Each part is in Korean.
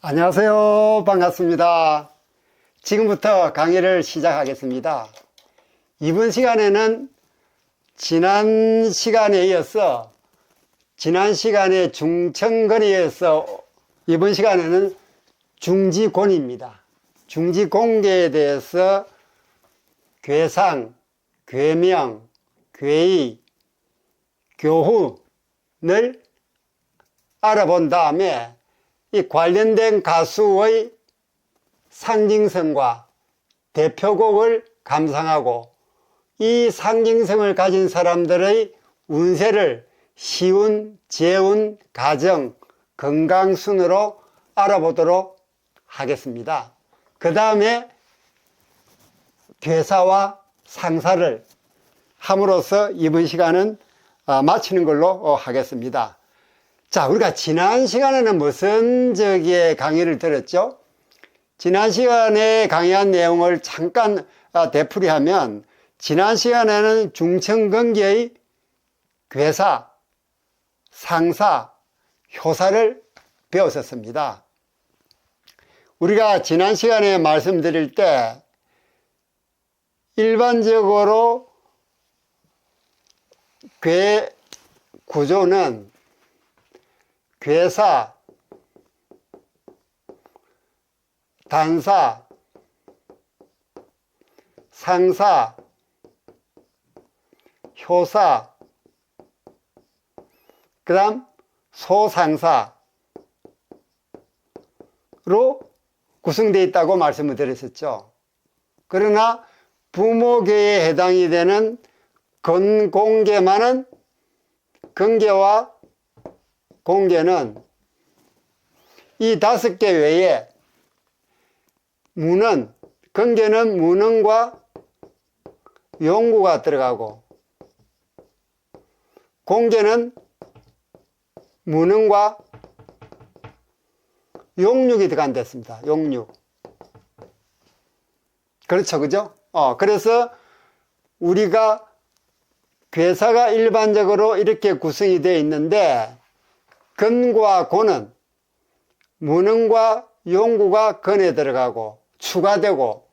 안녕하세요. 반갑습니다. 지금부터 강의를 시작하겠습니다. 이번 시간에는 지난 시간에 이어서 지난 시간에 중천근에 이어서 이번 시간에는 중지곤입니다. 중지공계에 대해서 괴상, 괴명, 괴의, 교훈을 알아본 다음에 이 관련된 가수의 상징성과 대표곡을 감상하고 이 상징성을 가진 사람들의 운세를 시운, 재운, 가정, 건강 순으로 알아보도록 하겠습니다. 그 다음에 괴사와 상사를 함으로써 이번 시간은 마치는 걸로 하겠습니다. 자, 우리가 지난 시간에는 무슨 강의를 들었죠? 지난 시간에 강의한 내용을 잠깐 되풀이하면 지난 시간에는 중천근계의 괴사, 상사, 효사를 배웠었습니다. 우리가 지난 시간에 말씀드릴 때 일반적으로 괴 구조는 괴사, 단사, 상사, 효사, 그 다음 소상사로 구성되어 있다고 말씀을 드렸었죠. 그러나 부모계에 해당이 되는 건공계만은 건계와 공계는 이 5개 외에 문은, 건계는 문흥과 용구가 들어가고 공계는 문흥과 용육이 들어간댔습니다. 용육. 그렇죠, 그죠? 그래서 우리가 괴사가 일반적으로 이렇게 구성이 되어 있는데 건과 고는 문흥과 용구가 건에 들어가고 추가되고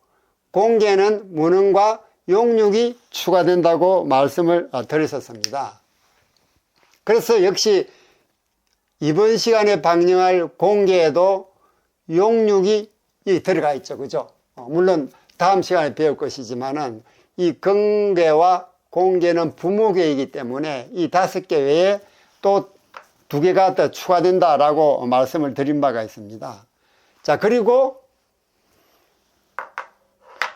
공계는 문흥과 용육이 추가된다고 말씀을 드렸었습니다. 그래서 역시 이번 시간에 방영할 공계에도 용육이 들어가 있죠. 그죠? 물론 다음 시간에 배울 것이지만은 이 건계와 공계는 부모계이기 때문에 이 5개 외에 또 2개가 더 추가된다라고 말씀을 드린 바가 있습니다. 자, 그리고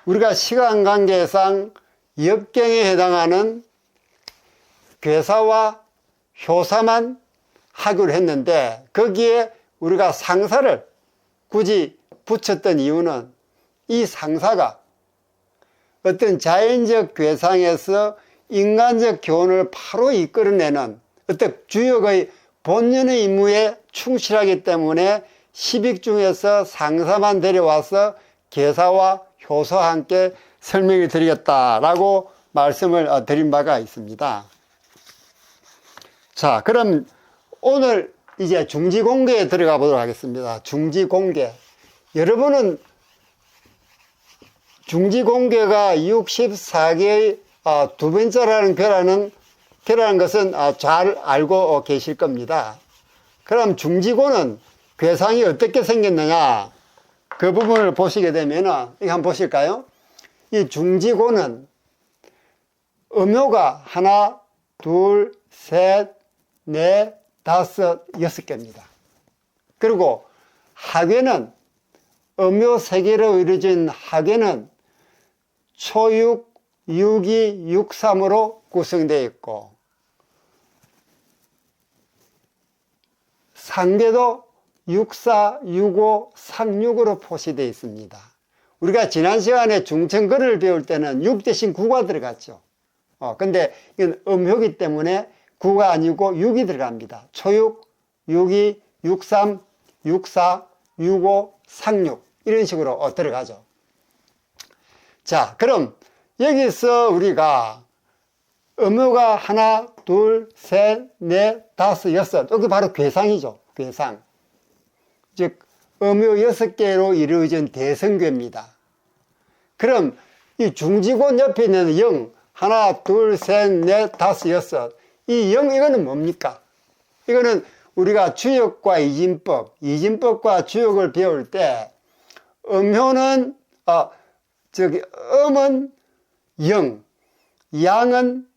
우리가 시간 관계상 역경에 해당하는 괴사와 효사만 하기로 했는데 거기에 우리가 상사를 굳이 붙였던 이유는 이 상사가 어떤 자연적 괴상에서 인간적 교훈을 바로 이끌어내는 어떤 주역의 본연의 임무에 충실하기 때문에 십익 중에서 상사만 데려와서 괴사와 효사와 함께 설명을 드리겠다라고 말씀을 드린 바가 있습니다. 자, 그럼 오늘 이제 중지공계에 들어가 보도록 하겠습니다. 중지공계. 여러분은 중지공계가 64개의 2번째라는 괴라는 것은 잘 알고 계실 겁니다. 그럼 중지고는 괴상이 어떻게 생겼느냐 그 부분을 보시게 되면 이거 한번 보실까요? 이 중지고는 음요가 하나, 둘, 셋, 넷, 다섯, 6개입니다. 그리고 하괴는 음요 3개로 이루어진 하괴는 초육, 육이, 육삼으로 구성되어 있고 상계도 64, 65, 36으로 표시되어 있습니다. 우리가 지난 시간에 중천근을 배울 때는 6 대신 9가 들어갔죠. 근데 이건 음효기 때문에 9가 아니고 6이 들어갑니다. 초육, 62, 63, 64, 65, 36 이런 식으로 들어가죠. 자, 그럼 여기서 우리가 음요가 하나, 둘, 셋, 넷, 다섯, 6. 여기 바로 괴상이죠. 괴상. 즉 음요 6개로 이루어진 대성괴입니다. 그럼 이 중지곤 옆에 있는 영, 하나, 둘, 셋, 넷, 다섯, 여섯. 이 영, 이거는 뭡니까? 이거는 우리가 주역과 이진법, 이진법과 주역을 배울 때, 음효는, 음은 0, 양은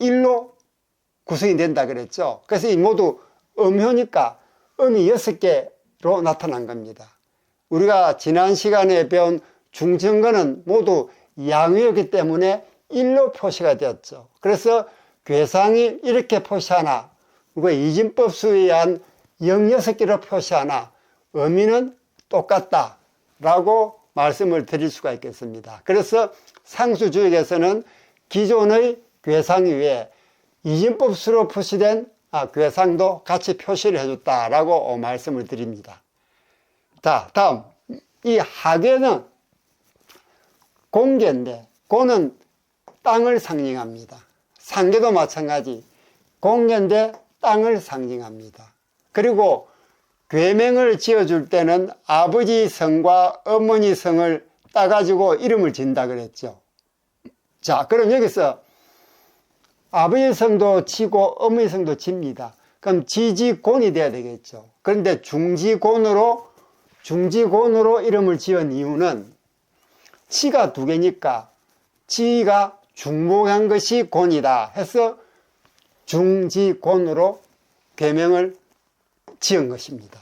1로 구성이 된다 그랬죠. 그래서 이 모두 음효니까 음이 6개로 나타난 겁니다. 우리가 지난 시간에 배운 중천근은 모두 양유였기 때문에 1로 표시가 되었죠. 그래서 괴상이 이렇게 표시하나, 이진법수에 의한 6개로 표시하나, 의미는 똑같다 라고 말씀을 드릴 수가 있겠습니다. 그래서 상수주역에서는 기존의 괴상 위에 이진법수로 표시된 괴상도 같이 표시를 해줬다라고 말씀을 드립니다. 자, 다음 이 하괴는 공괴인데, 고는 땅을 상징합니다. 상괴도 마찬가지, 공괴인데 땅을 상징합니다. 그리고 괴명을 지어줄 때는 아버지 성과 어머니 성을 따가지고 이름을 진다 그랬죠. 자, 그럼 여기서 아버지 성도 지고 어머니 성도 집니다. 그럼 지지곤이 돼야 되겠죠. 그런데 중지곤으로 이름을 지은 이유는 치가 2개니까 지가 중복한 것이 곤이다 해서 중지곤으로 계명을 지은 것입니다.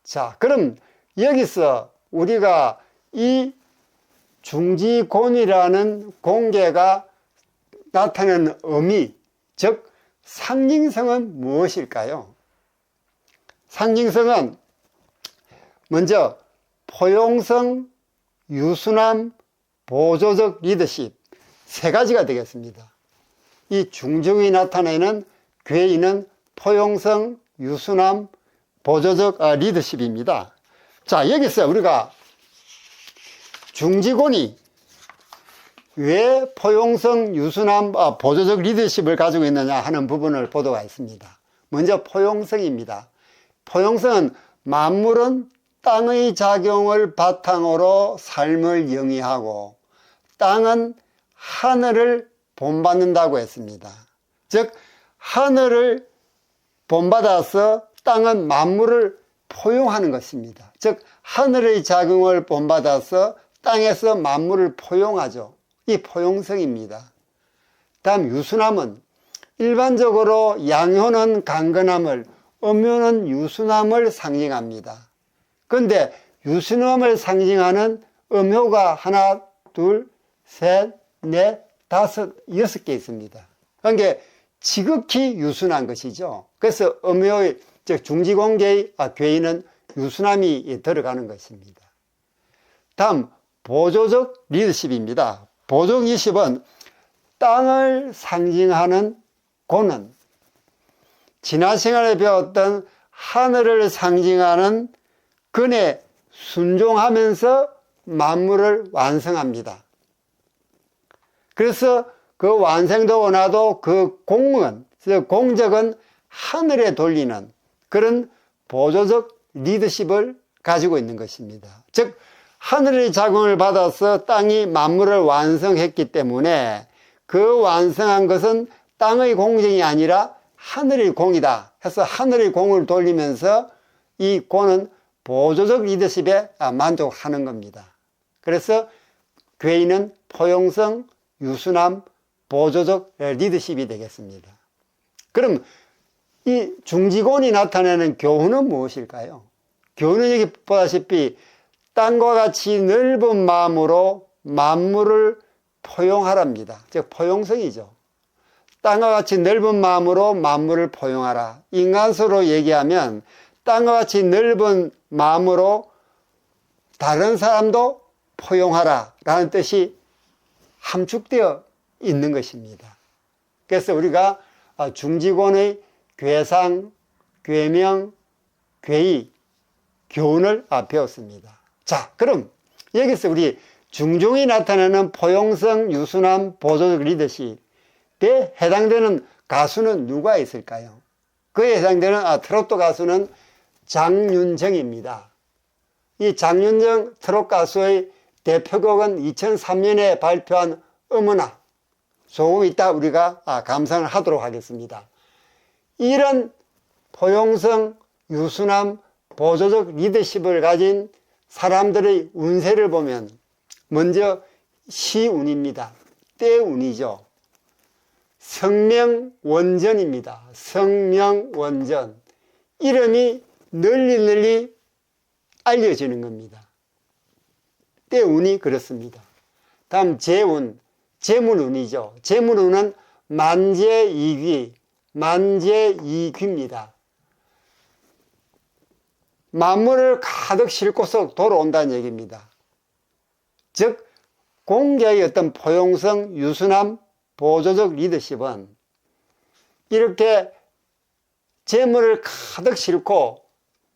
자, 그럼 여기서 우리가 이 중지곤이라는 공계가 나타내는 의미, 즉 상징성은 무엇일까요? 상징성은 먼저 포용성, 유순함, 보조적 리더십 3가지가 되겠습니다. 이 중정이 나타내는 괴인은 포용성, 유순함, 보조적 리더십입니다. 자, 여기서 우리가 중지곤이 왜 포용성, 유순함, 보조적 리더십을 가지고 있느냐 하는 부분을 보도록 하겠습니다. 먼저 포용성입니다. 포용성은 만물은 땅의 작용을 바탕으로 삶을 영위하고 땅은 하늘을 본받는다고 했습니다. 즉 하늘을 본받아서 땅은 만물을 포용하는 것입니다. 즉 하늘의 작용을 본받아서 땅에서 만물을 포용하죠. 이 포용성입니다. 다음 유순함은 일반적으로 양효는 강건함을, 음효는 유순함을 상징합니다. 그런데 유순함을 상징하는 음효가 하나, 둘, 셋, 넷, 다섯, 6개 있습니다. 그러니까 지극히 유순한 것이죠. 그래서 음효의, 즉 중지공계의 괴인은 유순함이 들어가는 것입니다. 다음 보조적 리더십입니다. 보조적 리더십은 땅을 상징하는 고는 지난 시간에 배웠던 하늘을 상징하는 근에 순종하면서 만물을 완성합니다. 그래서 그 완성도 원하도 그 공은, 공적은 하늘에 돌리는 그런 보조적 리더십을 가지고 있는 것입니다. 즉 하늘의 작용을 받아서 땅이 만물을 완성했기 때문에 그 완성한 것은 땅의 공정이 아니라 하늘의 공이다 해서 하늘의 공을 돌리면서 이 고는 보조적 리더십에 만족하는 겁니다. 그래서 괴인은 포용성, 유순함, 보조적 리더십이 되겠습니다. 그럼 이 중지곤이 나타내는 교훈은 무엇일까요? 교훈은 여기 보다시피 땅과 같이 넓은 마음으로 만물을 포용하랍니다. 즉 포용성이죠. 땅과 같이 넓은 마음으로 만물을 포용하라. 인간서로 얘기하면 땅과 같이 넓은 마음으로 다른 사람도 포용하라 라는 뜻이 함축되어 있는 것입니다. 그래서 우리가 중지곤의 괴상, 괴명, 괴의, 교훈을 배웠습니다. 자, 그럼 여기서 우리 중종이 나타내는 포용성, 유순함, 보조적 리더십에 해당되는 가수는 누가 있을까요? 그에 해당되는 트로트 가수는 장윤정입니다. 이 장윤정 트롯 가수의 대표곡은 2003년에 발표한 어머나. 조금 이따 우리가 감상을 하도록 하겠습니다. 이런 포용성, 유순함, 보조적 리더십을 가진 사람들의 운세를 보면 먼저 시운입니다. 때운이죠. 성명원전입니다. 성명원전. 이름이 널리 알려지는 겁니다. 때운이 그렇습니다. 다음 재운, 재물운이죠. 재물운은 만재이귀, 만재이귀입니다. 만물을 가득 싣고서 돌아온다는 얘기입니다. 즉 공개의 어떤 포용성, 유순함, 보조적 리더십은 이렇게 재물을 가득 싣고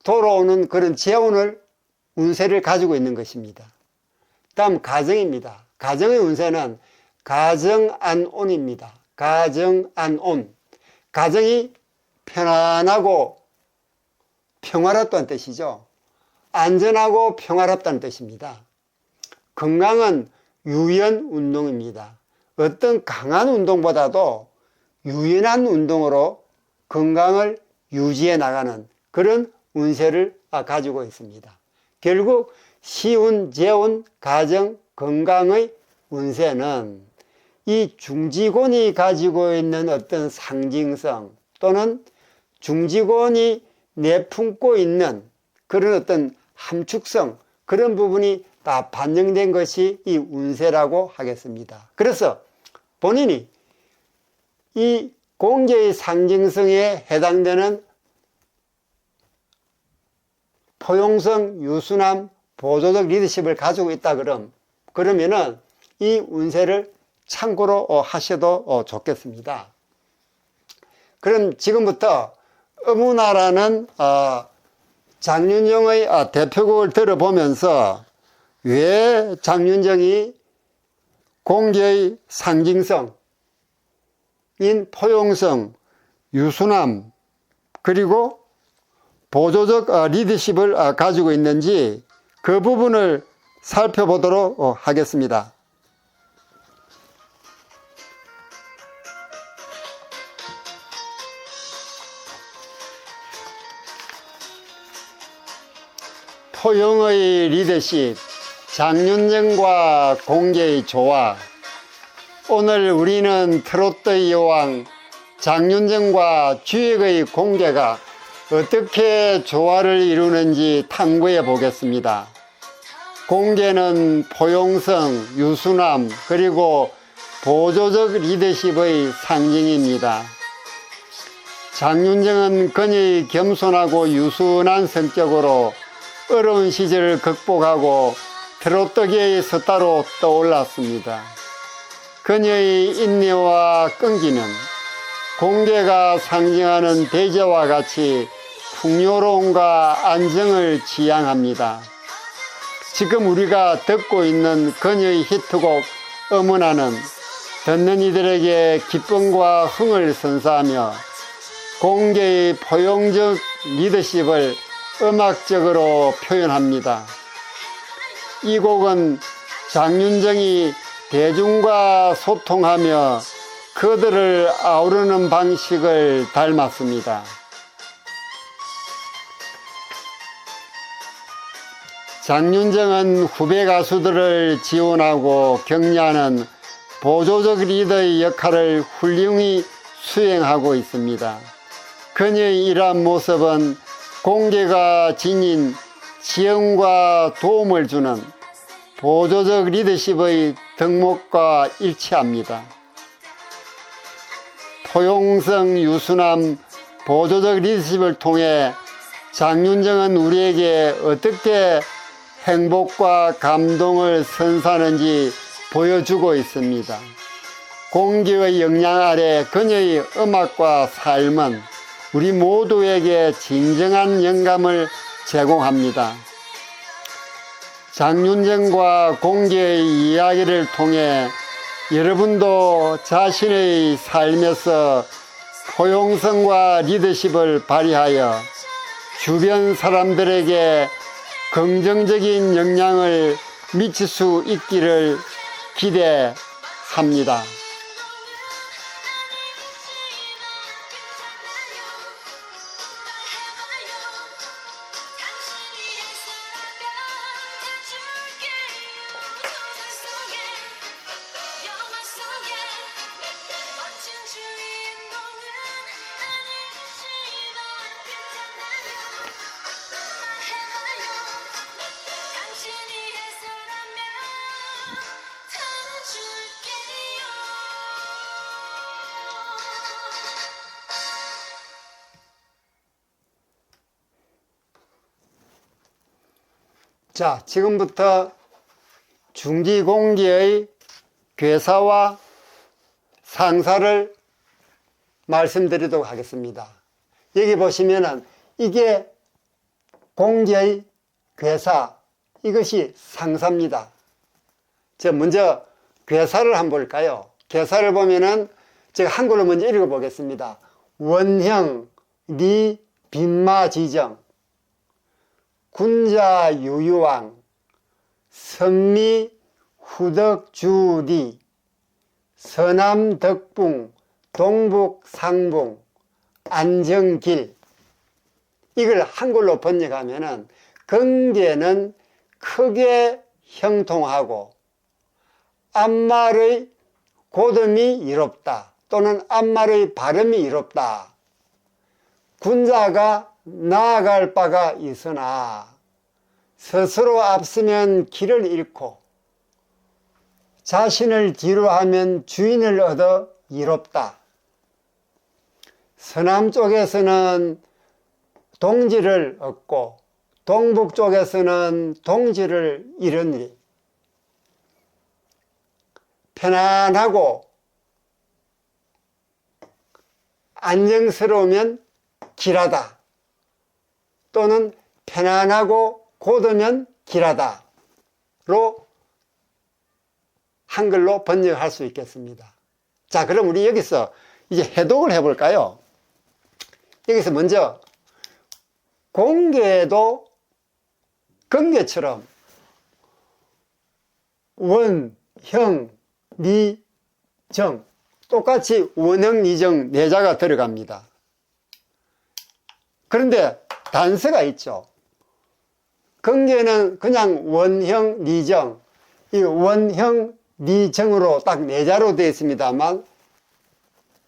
돌아오는 그런 재운을 운세를 가지고 있는 것입니다. 다음 가정입니다. 가정의 운세는 가정안온입니다. 가정안온. 가정이 편안하고 평화롭다는 뜻이죠. 안전하고 평화롭다는 뜻입니다. 건강은 유연운동입니다. 어떤 강한 운동보다도 유연한 운동으로 건강을 유지해 나가는 그런 운세를 가지고 있습니다. 결국 시운, 재운, 가정, 건강의 운세는 이 중지곤이 가지고 있는 어떤 상징성 또는 중지곤이 내품고 있는 그런 어떤 함축성, 그런 부분이 다 반영된 것이 이 운세라고 하겠습니다. 그래서 본인이 이 공개의 상징성에 해당되는 포용성, 유순함, 보조적 리더십을 가지고 있다 그러면은 이 운세를 참고로 하셔도 좋겠습니다. 그럼 지금부터 어머나라는 장윤정의 대표곡을 들어보면서 왜 장윤정이 공개의 상징성인 포용성, 유순함 그리고 보조적 리더십을 가지고 있는지 그 부분을 살펴보도록 하겠습니다. 포용의 리더십, 장윤정과 공개의 조화. 오늘 우리는 트로트의 여왕 장윤정과 주역의 공개가 어떻게 조화를 이루는지 탐구해 보겠습니다. 공개는 포용성, 유순함 그리고 보조적 리더십의 상징입니다. 장윤정은 그녀의 겸손하고 유순한 성격으로 어려운 시절을 극복하고 트로트계의 스타로 떠올랐습니다. 그녀의 인내와 끈기는 공개가 상징하는 대제와 같이 풍요로움과 안정을 지향합니다. 지금 우리가 듣고 있는 그녀의 히트곡 어머나는 듣는 이들에게 기쁨과 흥을 선사하며 공개의 포용적 리더십을 음악적으로 표현합니다. 이 곡은 장윤정이 대중과 소통하며 그들을 아우르는 방식을 닮았습니다. 장윤정은 후배 가수들을 지원하고 격려하는 보조적 리더의 역할을 훌륭히 수행하고 있습니다. 그녀의 이러한 모습은 공개가 지닌 지원과 도움을 주는 보조적 리더십의 덕목과 일치합니다. 포용성, 유순함, 보조적 리더십을 통해 장윤정은 우리에게 어떻게 행복과 감동을 선사하는지 보여주고 있습니다. 공기의 영향 아래 그녀의 음악과 삶은 우리 모두에게 진정한 영감을 제공합니다. 장윤정과 공개의 이야기를 통해 여러분도 자신의 삶에서 포용성과 리더십을 발휘하여 주변 사람들에게 긍정적인 영향을 미칠 수 있기를 기대합니다. 자, 지금부터 중지공기의 괴사와 상사를 말씀드리도록 하겠습니다. 여기 보시면은 이게 공기의 괴사, 이것이 상사입니다. 먼저 괴사를 한번 볼까요? 괴사를 보면은 제가 한글로 먼저 읽어보겠습니다. 원형, 리, 빈마지정, 군자 유유왕, 선미 후덕주리, 서남덕붕, 동북상붕, 안정길. 이걸 한글로 번역하면은 경계는 크게 형통하고 앞말의 고듬이 이롭다 또는 앞말의 발음이 이롭다. 군자가 나아갈 바가 있으나 스스로 앞서면 길을 잃고 자신을 뒤로 하면 주인을 얻어 이롭다. 서남 쪽에서는 동지를 얻고 동북 쪽에서는 동지를 잃으니 편안하고 안정스러우면 길하다 또는 편안하고 고르면 길하다로 한글로 번역할 수 있겠습니다. 자, 그럼 우리 여기서 이제 해독을 해볼까요? 여기서 먼저 공계도 경계처럼 원, 형, 리, 정 똑같이 원형, 리정 네 자가 들어갑니다. 그런데 단서가 있죠. 경계는 그냥 원형, 리정, 이 원형, 리정으로 딱 네 자로 되어 있습니다만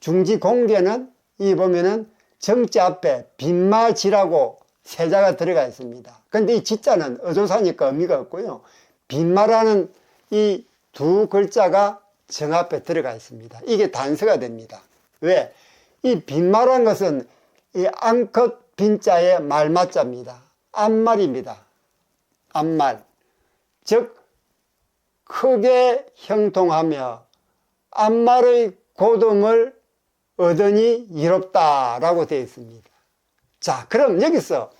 중지 공계는 이 보면은 정자 앞에 빈마지라고 세 자가 들어가 있습니다. 그런데 이 지자는 어조사니까 의미가 없고요. 빈마라는 이 두 글자가 정 앞에 들어가 있습니다. 이게 단서가 됩니다. 왜? 이 빈마라는 것은 이 암컷 빈자의 말맞자입니다. 앞말입니다. 앞말. 즉 크게 형통하며 앞말의 고듬을 얻으니 이롭다라고 되어 있습니다. 자, 그럼 여기서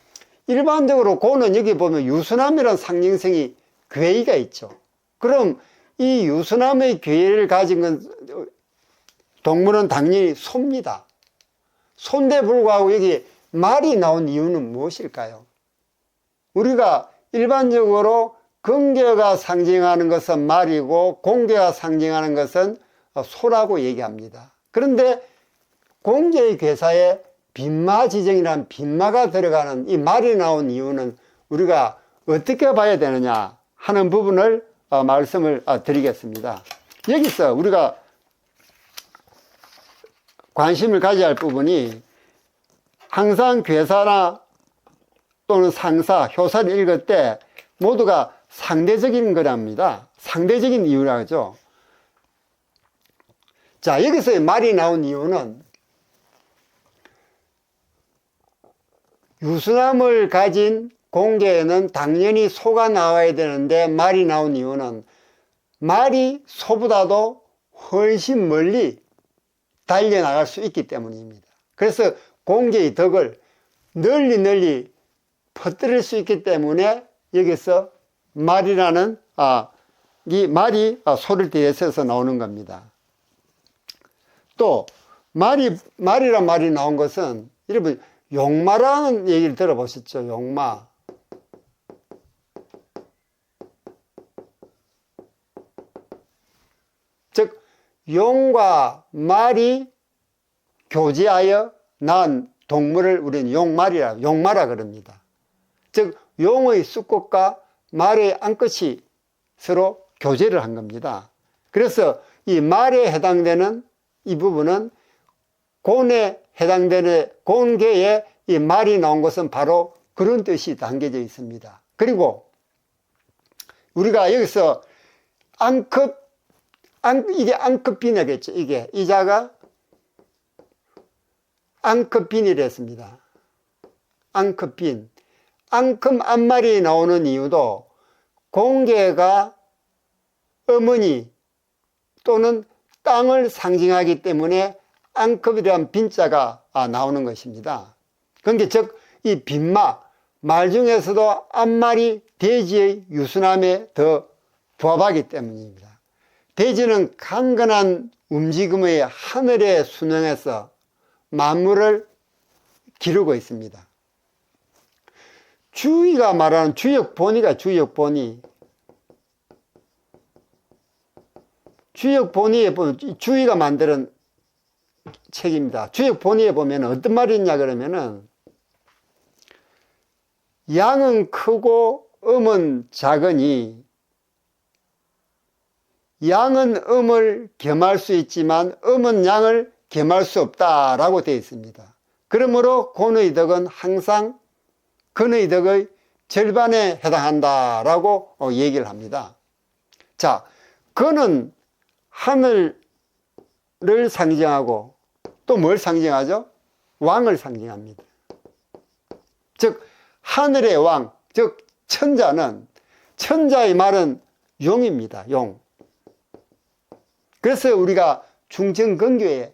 일반적으로 고는 여기 보면 유수남이라는 상징성이 괴이가 있죠. 그럼 이 유수남의 괴를 가진 건 동물은 당연히 소입니다. 소인데 불구하고 여기 말이 나온 이유는 무엇일까요? 우리가 일반적으로 경계가 상징하는 것은 말이고 공계가 상징하는 것은 소라고 얘기합니다. 그런데 공계의 괴사에 빈마지정이라는 빈마가 들어가는 이 말이 나온 이유는 우리가 어떻게 봐야 되느냐 하는 부분을 말씀을 드리겠습니다. 여기서 우리가 관심을 가져야 할 부분이 항상 괴사나 또는 상사, 효사를 읽을 때 모두가 상대적인 거랍니다. 상대적인 이유라 하죠. 자, 여기서 말이 나온 이유는 유수남을 가진 공계에는 당연히 소가 나와야 되는데 말이 나온 이유는 말이 소보다도 훨씬 멀리 달려나갈 수 있기 때문입니다. 그래서 공계의 덕을 널리 퍼뜨릴 수 있기 때문에 여기서 말이라는 이 말이 소를 대해서 나오는 겁니다. 또 말이란 말이 나온 것은 여러분 용마라는 얘기를 들어보셨죠? 용마. 즉 용과 말이 교제하여 낳은 동물을 우리는 용마라 그럽니다. 즉 용의 수컷과 말의 암컷이 서로 교제를 한 겁니다. 그래서 이 말에 해당되는 이 부분은 곤에 해당되는 곤계에 이 말이 나온 것은 바로 그런 뜻이 담겨져 있습니다. 그리고 우리가 여기서 이게 앙컷빈이겠죠. 이게 이자가 앙컷빈이라 했습니다. 앙컷빈. 앙큼 앞말이 나오는 이유도 공개가 어머니 또는 땅을 상징하기 때문에 앙컵이라는 빈자가 나오는 것입니다. 그러니까 즉 이 빈마, 말 중에서도 앞말이 돼지의 유순함에 더 부합하기 때문입니다. 돼지는 강건한 움직임의 하늘에 순응해서 만물을 기르고 있습니다. 주의가 말하는 주역본의가 주역본의. 주역본의에 보면 주의가 만드는 책입니다. 주역본의에 보면 어떤 말이 있냐 그러면은 양은 크고 음은 작으니 양은 음을 겸할 수 있지만 음은 양을 겸할 수 없다라고 되어 있습니다. 그러므로 곤의 덕은 항상 근의 덕의 절반에 해당한다라고 얘기를 합니다. 자, 근은 하늘을 상징하고 또 뭘 상징하죠? 왕을 상징합니다. 즉 하늘의 왕, 즉 천자는 천자의 말은 용입니다. 용. 그래서 우리가 중천근교에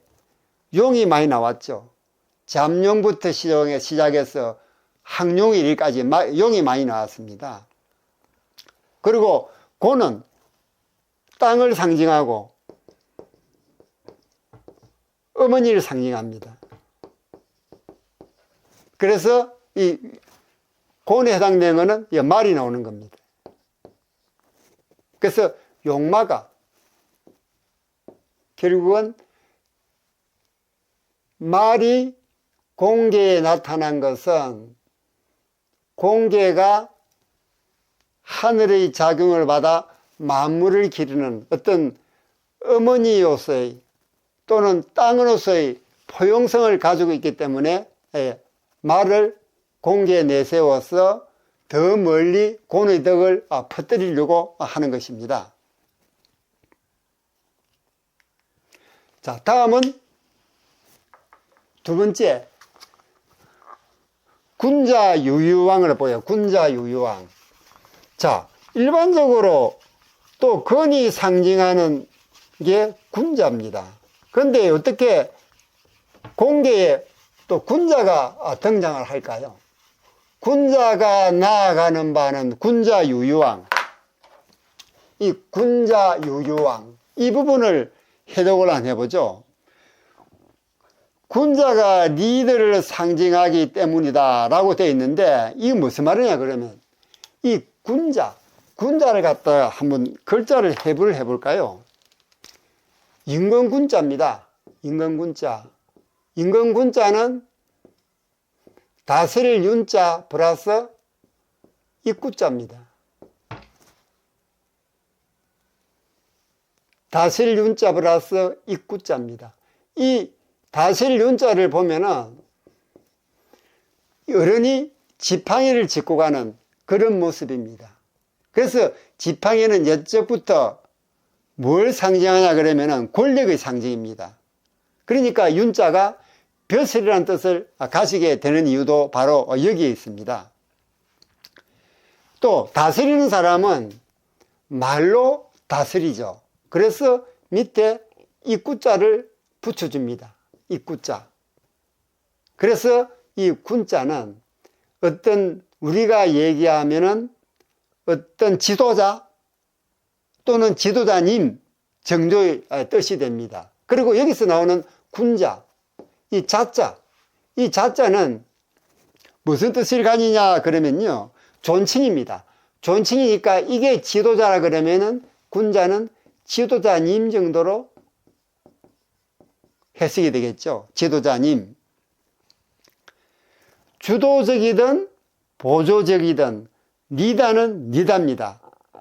용이 많이 나왔죠. 잠용부터 시작해서 항용일까지 용이 많이 나왔습니다. 그리고 고는 땅을 상징하고 어머니를 상징합니다. 그래서 이 곤에 해당되는 것은 말이 나오는 겁니다. 그래서 용마가 결국은 말이 공계에 나타난 것은 공계가 하늘의 작용을 받아 만물을 기르는 어떤 어머니로서의 또는 땅으로서의 포용성을 가지고 있기 때문에 말을 공계에 내세워서 더 멀리 곤의 덕을 퍼뜨리려고 하는 것입니다. 자, 다음은 두 번째 군자유유왕을 보여요. 군자유유왕. 자, 일반적으로 또 건이 상징하는 게 군자입니다. 그런데 어떻게 공계에 또 군자가 등장을 할까요? 군자가 나아가는 바는 군자유유왕. 이 군자유유왕, 이 부분을 해석을 한번 해보죠. 군자가 리더를 상징하기 때문이다 라고 되어 있는데 이게 무슨 말이냐 그러면 이 군자를 갖다가 한번 글자를 해부를 해볼까요? 인건군자입니다. 인건군자. 인건군자는 다스릴 윤자 플러스 입구자입니다. 다스릴 윤자 플러스 입구자입니다. 이 다스릴 윤자를 보면은 어른이 지팡이를 짚고 가는 그런 모습입니다. 그래서 지팡이는 옛적부터 뭘 상징하냐 그러면은 권력의 상징입니다. 그러니까 윤자가 벼슬이라는 뜻을 가지게 되는 이유도 바로 여기에 있습니다. 또 다스리는 사람은 말로 다스리죠. 그래서 밑에 입구자를 붙여줍니다. 입구자. 그래서 이 군자는 어떤 우리가 얘기하면은 어떤 지도자 또는 지도자님 정도의 뜻이 됩니다. 그리고 여기서 나오는 군자, 이 자자, 이 자자는 무슨 뜻을 가지냐 그러면요, 존칭입니다. 존칭이니까 이게 지도자라 그러면은 군자는 지도자님 정도로 해석이 되겠죠. 지도자님. 주도적이든 보조적이든 리더는 리더입니다.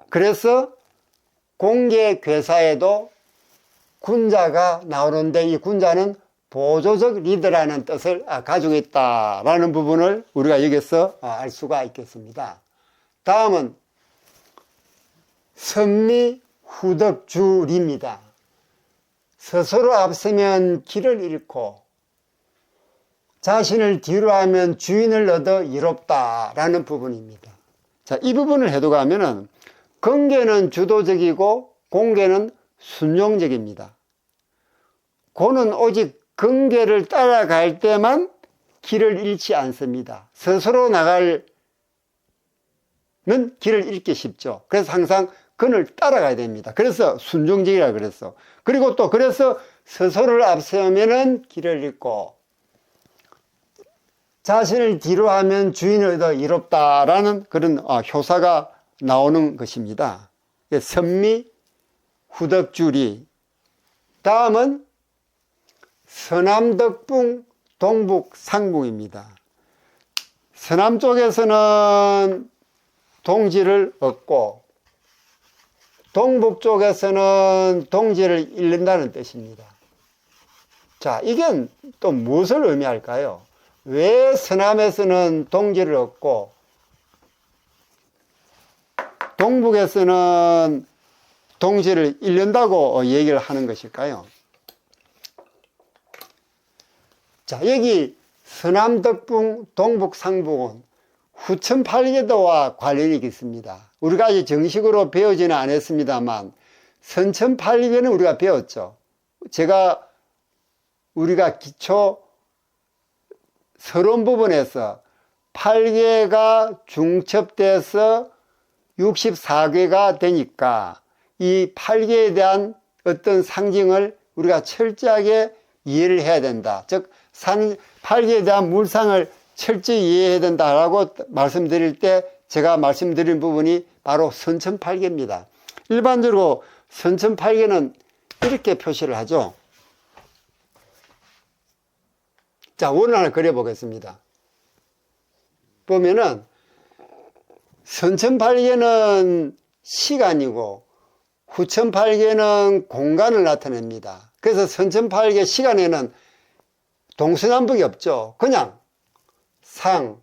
그래서 공개 괴사에도 군자가 나오는데 이 군자는 보조적 리더라는 뜻을 가지고 있다라는 부분을 우리가 여기서 알 수가 있겠습니다. 다음은 선미후덕주리입니다. 스스로 앞서면 길을 잃고 자신을 뒤로 하면 주인을 얻어 이롭다라는 부분입니다. 자, 이 부분을 해독하면은 근계는 주도적이고 공계는 순종적입니다. 고는 오직 근계를 따라갈 때만 길을 잃지 않습니다. 스스로 나가면 길을 잃기 쉽죠. 그래서 항상 근을 따라가야 됩니다. 그래서 순종적이라 그랬어. 그리고 또 그래서 스스로를 앞세우면은 길을 잃고 자신을 뒤로 하면 주인을 얻어 이롭다라는 그런 효사가 나오는 것입니다. 선미 후덕주리. 다음은 서남덕풍 동북상북입니다. 서남 쪽에서는 동지를 얻고 동북 쪽에서는 동지를 잃는다는 뜻입니다. 자, 이게 또 무엇을 의미할까요? 왜 서남에서는 동지를 얻고 동북에서는 동지를 잃는다고 얘기를 하는 것일까요? 자, 여기 서남덕풍 동북상북은 후천팔계도와 관련이 있습니다. 우리가 아직 정식으로 배우지는 않았습니다만 선천팔계는 우리가 배웠죠. 우리가 기초 서론 부분에서 8계가 중첩돼서 64계가 되니까 이 8계에 대한 어떤 상징을 우리가 철저하게 이해를 해야 된다. 즉 8계에 대한 물상을 철저히 이해해야 된다라고 말씀드릴 때 제가 말씀드린 부분이 바로 선천팔계입니다. 일반적으로 선천팔계는 이렇게 표시를 하죠. 자, 원을 하나 그려보겠습니다. 보면은 선천팔계는 시간이고 후천팔계는 공간을 나타냅니다. 그래서 선천팔계 시간에는 동서남북이 없죠. 그냥 상,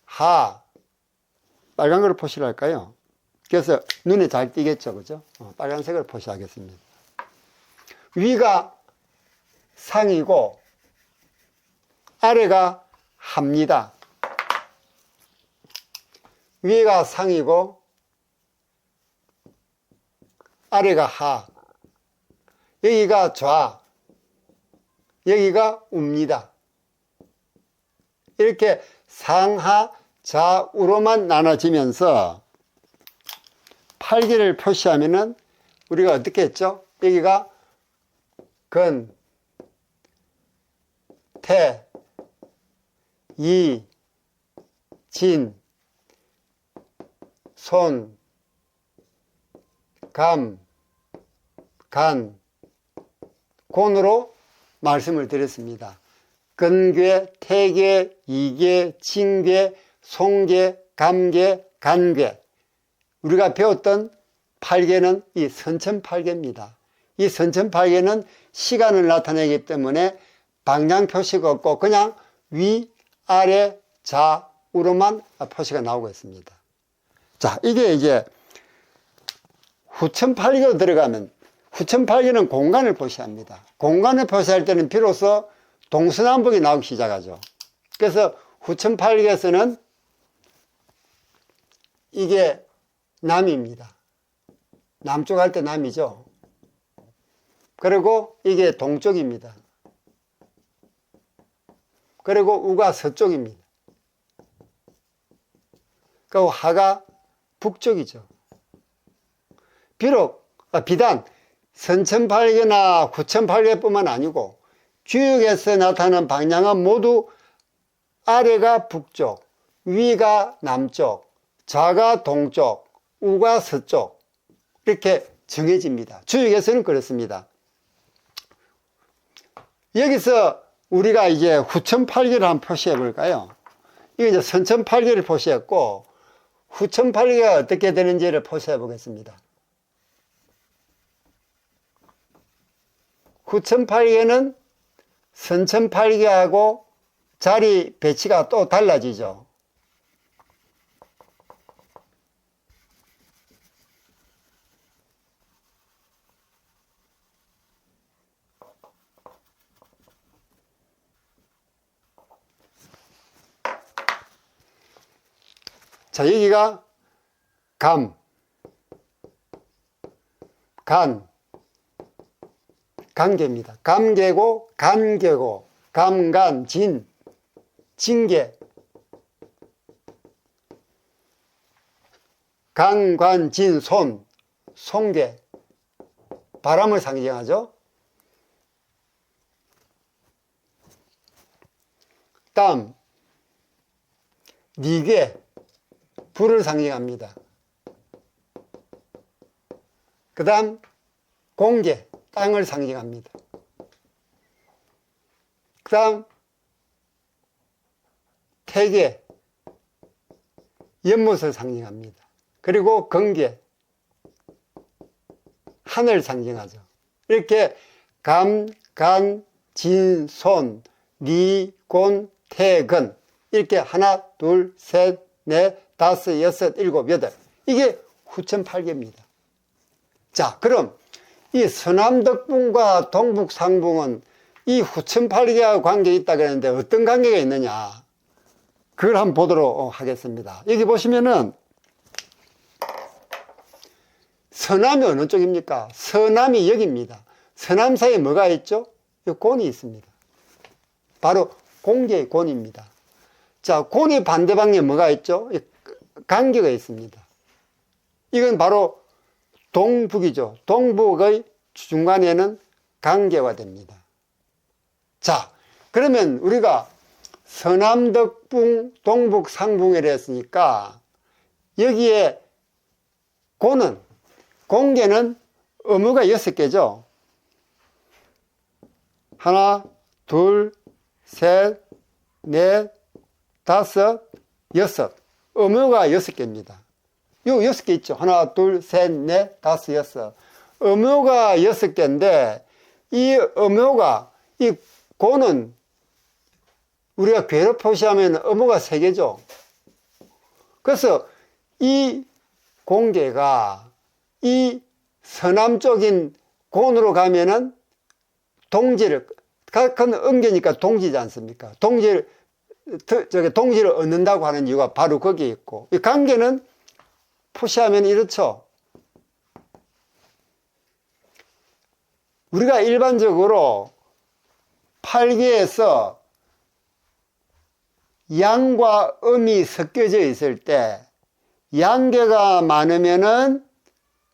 하, 빨간 걸 표시를 할까요? 그래서 눈에 잘 띄겠죠. 그죠? 빨간색을 표시하겠습니다. 위가 상이고 아래가 하입니다. 위가 상이고 아래가 하. 여기가 좌, 여기가 우입니다. 이렇게 상하 좌우로만 나눠지면서 8계를 표시하면은 우리가 어떻게 했죠? 여기가 근, 태, 이, 진, 손, 감, 간, 곤으로 말씀을 드렸습니다. 근괴, 태괴, 이괴, 진괴, 송괴, 감괴, 간괴. 우리가 배웠던 8계는 이 선천팔계입니다. 이 선천팔계는 시간을 나타내기 때문에 방향 표시가 없고 그냥 위, 아래, 좌우로만 표시가 나오고 있습니다. 자, 이게 이제 후천팔계로 들어가면 후천팔계는 공간을 표시합니다. 공간을 표시할 때는 비로소 동서남북이 나오기 시작하죠. 그래서 후천팔계에서는 이게 남입니다. 남쪽 할 때 남이죠. 그리고 이게 동쪽입니다. 그리고 우가 서쪽입니다. 그리고 하가 북쪽이죠. 비단 선천팔계나 후천팔계뿐만 아니고 주역에서 나타나는 방향은 모두 아래가 북쪽, 위가 남쪽, 좌가 동쪽, 우가 서쪽 이렇게 정해집니다. 주역에서는 그렇습니다. 여기서 우리가 이제 후천팔기를 한번 표시해 볼까요? 이거 이제 선천팔기를 표시했고 후천팔기가 어떻게 되는지를 표시해 보겠습니다. 후천팔기는 선천팔기하고 자리 배치가 또 달라지죠. 자, 여기가 간계입니다. 감계고, 간계고, 감간, 진계, 강관진, 손계, 바람을 상징하죠. 땀, 니계, 불을 상징합니다. 그 다음 공계, 땅을 상징합니다. 그 다음 태계, 연못을 상징합니다. 그리고 건계, 하늘 상징하죠. 이렇게 감, 간, 진, 손, 니, 곤, 태, 근 이렇게 하나, 둘, 셋, 넷, 다섯, 여섯, 일곱, 여덟 이게 후천팔계입니다. 자, 그럼 이 서남덕분과 동북상붕은 이 후천팔계와 관계가 있다 그랬는데 어떤 관계가 있느냐 그걸 한번 보도록 하겠습니다. 여기 보시면은 서남이 어느 쪽입니까? 서남이 여기입니다. 서남 사이에 뭐가 있죠? 이 곤이 있습니다. 바로 공계의 곤입니다. 자, 곤이 반대 방향에 뭐가 있죠? 간계가 있습니다. 이건 바로 동북이죠. 동북의 중간에는 간계가 됩니다. 자, 그러면 우리가 서남덕붕, 동북상붕이라 했으니까 여기에 곤은, 공계는 어무가 6개죠. 하나, 둘, 셋, 넷, 다섯, 여섯. 어무가 6개입니다. 요 6개 있죠. 하나, 둘, 셋, 넷, 다섯, 여섯. 어무가 6개인데 이 어무가 이 고는 우리가 궤로 표시하면 어무가 3개죠. 그래서 이 공계가 이 서남쪽인 곤으로 가면은 동지를, 같은 음계니까 동지지 않습니까? 동지를 얻는다고 하는 이유가 바로 거기에 있고, 이 간계는 표시하면 이렇죠. 우리가 일반적으로 팔계에서 양과 음이 섞여져 있을 때 양계가 많으면은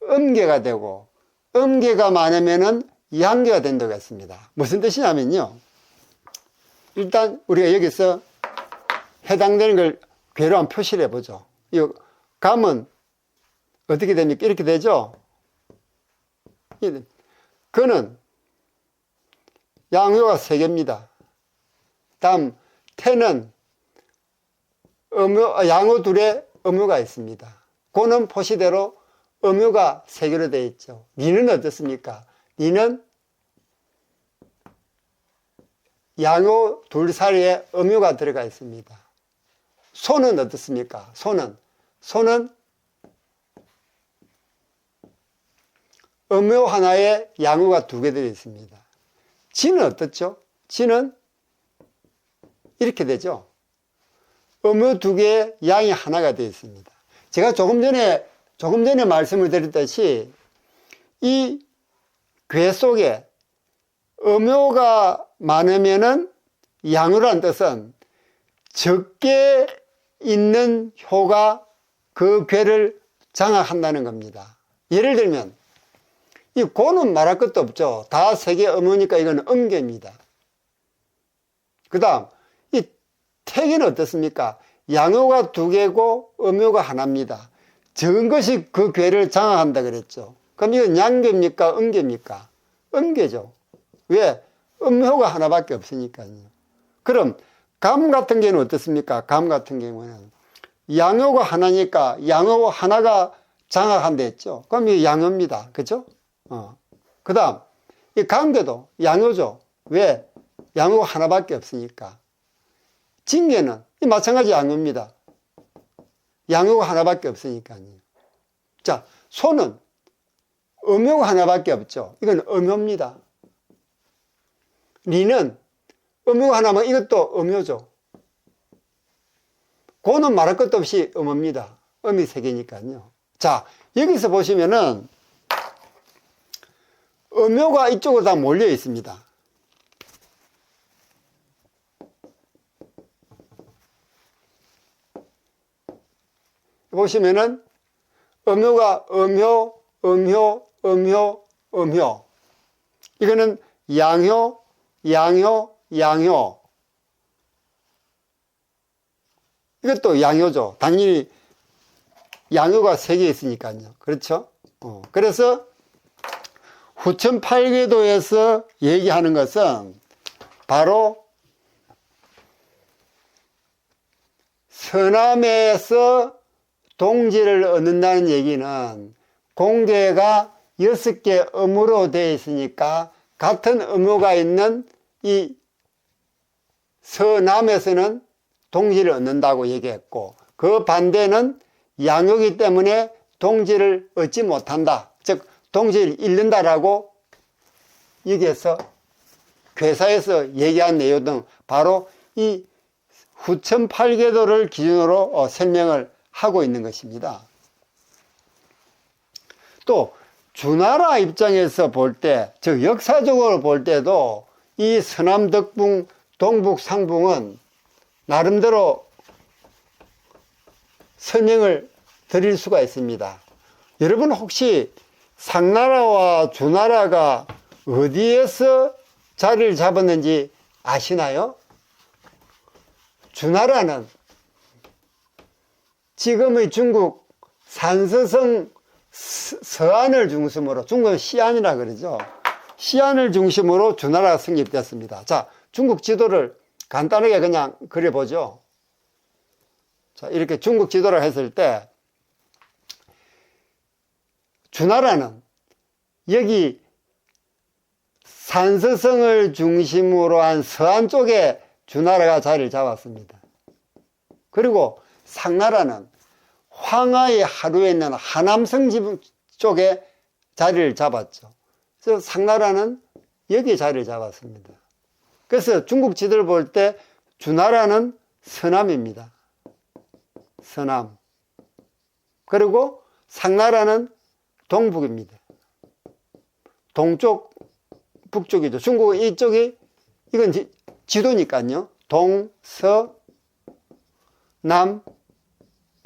음계가 되고 음계가 많으면은 양계가 된다고 했습니다. 무슨 뜻이냐면요. 일단 우리가 여기서 해당되는 걸 궤로 한번 표시를 해보죠. 이 감은 어떻게 됩니까? 이렇게 되죠. 그는 양효가 3개입니다. 다음 태는 양호 둘에 음효가 있습니다. 고는 표시대로 음효가 3개로 되어 있죠. 니는 어떻습니까? 니는 양효 둘 사이에 음효가 들어가 있습니다. 소는 어떻습니까? 소는 음효 하나에 양효가 2개 들어 있습니다. 지는 어떻죠? 지는 이렇게 되죠. 음효 2개에 양이 하나가 되어 있습니다. 제가 조금 전에 말씀을 드렸듯이 이 궤 속에 음효가 많으면은 양효라는 뜻은 적게 있는 효가 그 궤를 장악한다는 겁니다. 예를 들면 이 고는 말할 것도 없죠. 다 3개 음효니까 이건 음계입니다. 그 다음 이 택에는 어떻습니까? 양효가 2개고 음효가 하나입니다. 적은 것이 그 괴를 장악한다 그랬죠. 그럼 이건 양괴입니까? 음괴입니까? 음괴죠. 왜? 음효가 하나밖에 없으니까요. 그럼 감 같은 경우는 어떻습니까? 감 같은 경우는 양효가 하나니까 양효 하나가 장악한다 했죠. 그럼 이게 양효입니다. 그죠? 그 다음 이 감괴도 양효죠. 왜? 양효가 하나밖에 없으니까. 징계는 마찬가지 양효입니다. 양효가 하나밖에 없으니까요. 자, 소는 음효가 하나밖에 없죠. 이건 음효입니다. 리는 음효가 하나면 이것도 음효죠. 고는 말할 것도 없이 음입니다. 음이 3개니까요. 자, 여기서 보시면은 음효가 이쪽으로 다 몰려 있습니다. 보시면은 음효가 음효, 음효, 음효, 음효. 이거는 양효, 양효, 양효. 이것도 양효죠. 당연히 양효가 3개 있으니까요. 그렇죠? 그래서 후천팔계도에서 얘기하는 것은 바로 서남에서 동지를 얻는다는 얘기는 공계가 6개 음으로 되어 있으니까 같은 음효가 있는 이 서남에서는 동지를 얻는다고 얘기했고, 그 반대는 양효이기 때문에 동지를 얻지 못한다. 즉 동지를 잃는다라고 여기에서 괴사에서 얘기한 내용 등 바로 이 후천팔계도를 기준으로 설명을 하고 있는 것입니다. 또 주나라 입장에서 볼 때, 즉 역사적으로 볼 때도 이 서남덕붕, 동북상붕은 나름대로 설명을 드릴 수가 있습니다. 여러분 혹시 상나라와 주나라가 어디에서 자리를 잡았는지 아시나요? 주나라는 지금의 중국 산서성 서안을 중심으로, 중국은 시안이라 그러죠. 시안을 중심으로 주나라가 성립됐습니다. 자, 중국 지도를 간단하게 그냥 그려보죠. 자, 이렇게 중국 지도를 했을 때 주나라는 여기 산서성을 중심으로 한 서안 쪽에 주나라가 자리를 잡았습니다. 그리고 상나라는 황하의 하루에 있는 하남성 쪽에 자리를 잡았죠. 그래서 상나라는 여기에 자리를 잡았습니다. 그래서 중국 지도를 볼 때 주나라는 서남입니다. 서남. 그리고 상나라는 동북입니다. 동쪽, 북쪽이죠. 중국은 이쪽이, 이건 지도니까요. 동, 서, 남.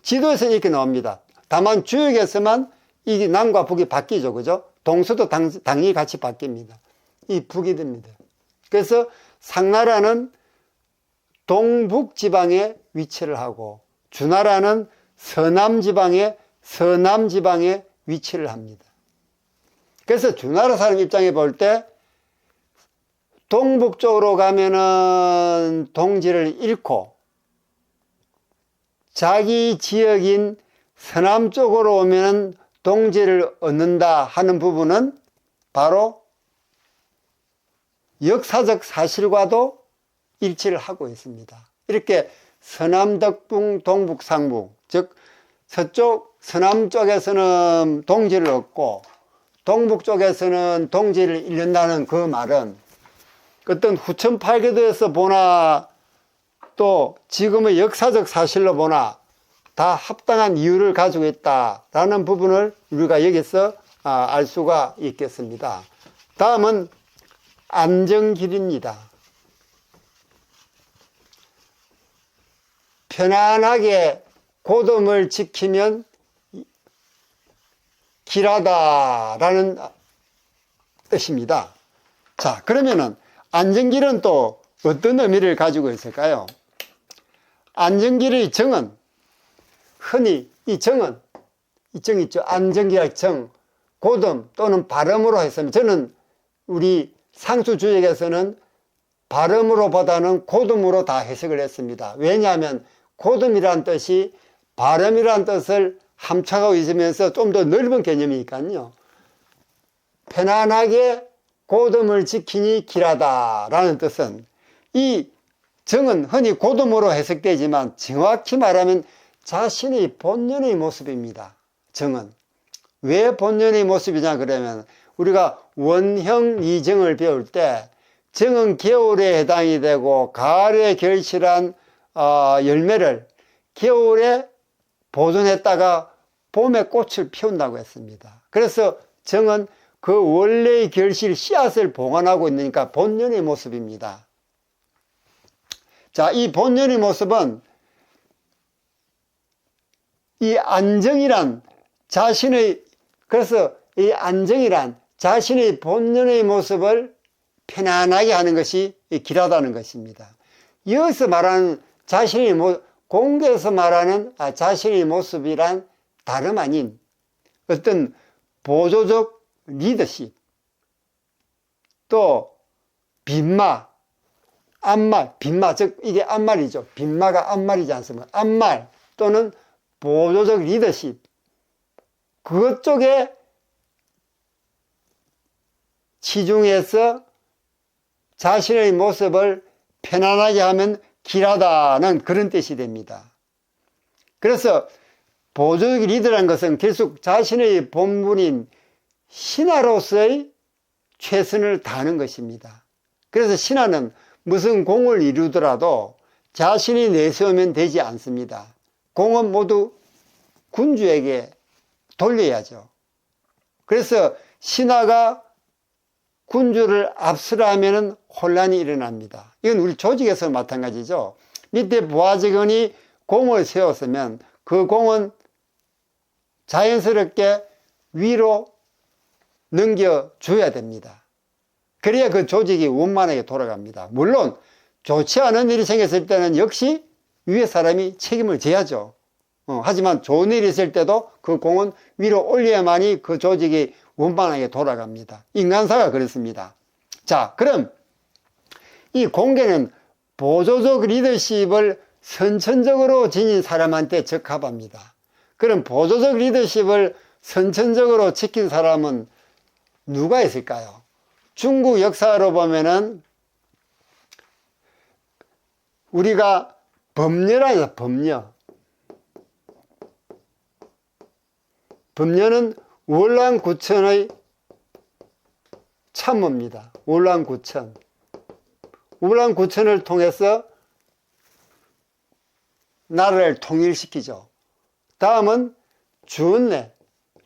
지도에서는 이렇게 나옵니다. 다만 주역에서만 이게 남과 북이 바뀌죠. 그죠? 동서도 당연히 같이 바뀝니다. 이 북이 됩니다. 그래서 상나라는 동북 지방에 위치를 하고 주나라는 서남 지방에 위치를 합니다. 그래서 주나라 사람 입장에 볼 때 동북 쪽으로 가면은 동지를 잃고 자기 지역인 서남 쪽으로 오면 동지를 얻는다 하는 부분은 바로 역사적 사실과도 일치를 하고 있습니다. 이렇게 서남덕붕, 동북상붕, 즉 서쪽, 서남 쪽에서는 동지를 얻고 동북 쪽에서는 동지를 잃는다는 그 말은 어떤 후천팔계도에서 보나 또 지금의 역사적 사실로 보나 다 합당한 이유를 가지고 있다라는 부분을 우리가 여기서 알 수가 있겠습니다. 다음은 안정길입니다. 편안하게 고dom을 지키면 길하다라는 뜻입니다. 자, 그러면은 안정길은 또 어떤 의미를 가지고 있을까요? 안정기의 정은 흔히 이 정은 이 정 있죠. 안정기의 정, 고듬 또는 발음으로 했으면 저는 우리 상수주역에서는 발음으로보다는 고듬으로 다 해석을 했습니다. 왜냐하면 고듬이란 뜻이 발음이란 뜻을 함축하고 있으면서 좀 더 넓은 개념이니까요. 편안하게 고듬을 지키니 길하다라는 뜻은 이 정은 흔히 고듬으로 해석되지만 정확히 말하면 자신의 본연의 모습입니다. 정은. 왜 본연의 모습이냐 그러면 우리가 원형 이정을 배울 때 정은 겨울에 해당이 되고 가을에 결실한 열매를 겨울에 보존했다가 봄에 꽃을 피운다고 했습니다. 그래서 정은 그 원래의 결실 씨앗을 보관하고 있으니까 본연의 모습입니다. 자, 이 본연의 모습은 이 안정이란 자신의, 그래서 이 안정이란 자신의 본연의 모습을 편안하게 하는 것이 길하다는 것입니다. 여기서 말하는 자신의 공개에서 말하는 자신의 모습이란 다름 아닌 어떤 보조적 리더십, 또 빈마, 앞말, 빈마, 즉 이게 앞말이죠. 빈마가 앞말이지 않습니까? 앞말 또는 보조적 리더십, 그것 쪽에 치중해서 자신의 모습을 편안하게 하면 길하다는 그런 뜻이 됩니다. 그래서 보조적 리더라는 것은 계속 자신의 본분인 신하로서의 최선을 다하는 것입니다. 그래서 신하는 무슨 공을 이루더라도 자신이 내세우면 되지 않습니다. 공은 모두 군주에게 돌려야죠. 그래서 신하가 군주를 앞서라 하면 혼란이 일어납니다. 이건 우리 조직에서 마찬가지죠. 밑에 부하직원이 공을 세웠으면 그 공은 자연스럽게 위로 넘겨줘야 됩니다. 그래야 그 조직이 원만하게 돌아갑니다. 물론 좋지 않은 일이 생겼을 때는 역시 위에 사람이 책임을 져야죠. 하지만 좋은 일이 있을 때도 그 공은 위로 올려야만이 그 조직이 원만하게 돌아갑니다. 인간사가 그렇습니다. 자, 그럼 이 공개는 보조적 리더십을 선천적으로 지닌 사람한테 적합합니다. 그럼 보조적 리더십을 선천적으로 지킨 사람은 누가 있을까요? 중국 역사로 보면은 우리가 법녀라죠. 법녀. 법녀는 월남구천의 참모입니다. 월남구천. 월남구천을 통해서 나라를 통일시키죠. 다음은 주은내.